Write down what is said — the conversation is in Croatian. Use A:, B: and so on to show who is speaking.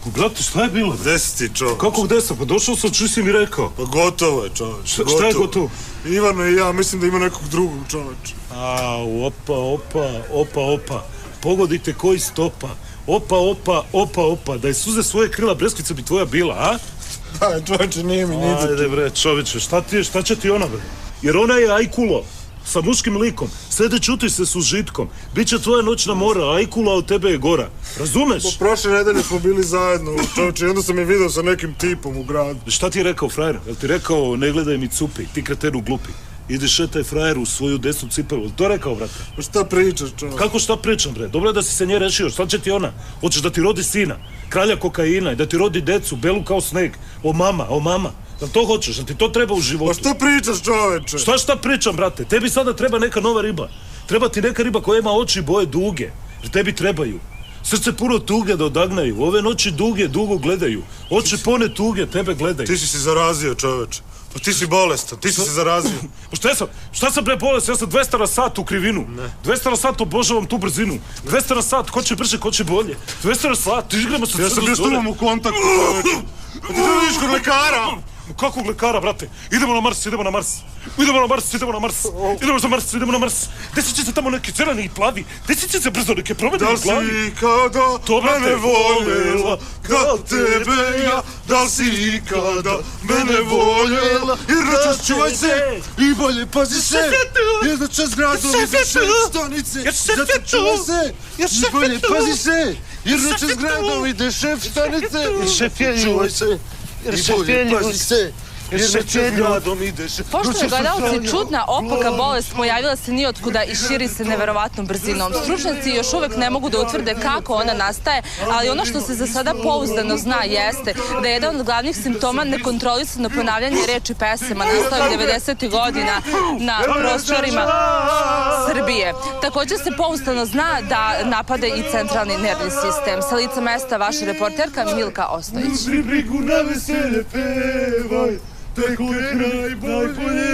A: Brate, šta je bilo?
B: Gde si ti, čoveč?
A: Kako gde sam? Pa došao sam, čuj si mi rekao.
B: Pa gotovo je, čoveč.
A: Šta je gotovo?
B: Ivano i ja, mislim da ima nekog drugog, čoveč.
A: Opa. Pogodite koji stopa. Opa. Da je suze svoje krila, breskvica bi tvoja bila, a?
B: Da, čoveče, nije mi niđe.
A: Ajde bre, čoveče, šta će ti ona, bre? Jer ona je ajkulo, sa muškim likom, sede čuti se s užitkom. Biće tvoja noćna mora, ajkula od tebe je gora. Razumeš?
B: Prošle nedelje smo bili zajedno, čoveče, i onda sam je vidio sa nekim tipom u gradu.
A: Šta ti je rekao, frajer? Jel ti rekao, ne gledaj mi cupi, ti kretenu glupi. Ide šetaj frajer u svoju desnu cipelu. To rekao, brate?
B: Pa šta pričaš, čoveč?
A: Kako šta pričam, bre? Dobro je da si se nje rešio. Šta će ti ona? Hoćeš da ti rodi sina, kralja kokaina i da ti rodi decu, belu kao sneg. O mama. Jel to hoćeš? Jel ti to treba u životu?
B: Pa šta pričaš, čoveče?
A: Šta pričam, brate? Tebi sada treba neka nova riba. Treba ti neka riba koja ima oči boje duge. Jer tebi trebaju. Srce puno tuge da odagnaju. Ove noći dugo gledaju. Oči pone tuge tebe gledaju.
B: Ti si se zarazio, čoveče. Pa ti si bolestan, ti si se zarazio.
A: Pa šta sam bre bolestan? Ja sam 200 na sat u krivinu. 200 na sat obožavam tu brzinu. 200 na sat, ko će brže, ko će bolje. 200 na sat, igramo se.
B: Ja sam bio s tobom u kontaktu, čoveče. Pa ti treba vidiš kod lekara.
A: Kakvog lekara, brate? Idemo na Mars. Idemo na Mars. Desit će se tamo neki zeleni i plavi. Desit će se brzo neke promene u glavi.
B: Da li si ikada mene voljela kao tebe ja? Da li si ikada mene voljela? Jer noćas čuvaj se i bolje pazi se. Jer noćas gradom ideš stanice. Zato čuvaj se i bolje pazi se. Jer noćas gradom ideš stanice. Čuvaj se. I bolje pazi se.
C: Poštovani gledalci, čudna opaka bolest pojavila se nijotkuda i širi se neverovatnom brzinom. Stručnjaci još uvek ne mogu da utvrde kako ona nastaje, ali ono što se za sada pouzdano zna jeste da je jedan od glavnih simptoma nekontrolisano ponavljanje reči pesama nastao 90. godina na prostorima Srbije. Također se pouzdano zna da napade i centralni nervni sistem. Sa lica mesta vaša reporterka Milka Ostojić.
B: Brigu na veselje pevaj, tako je najbolje.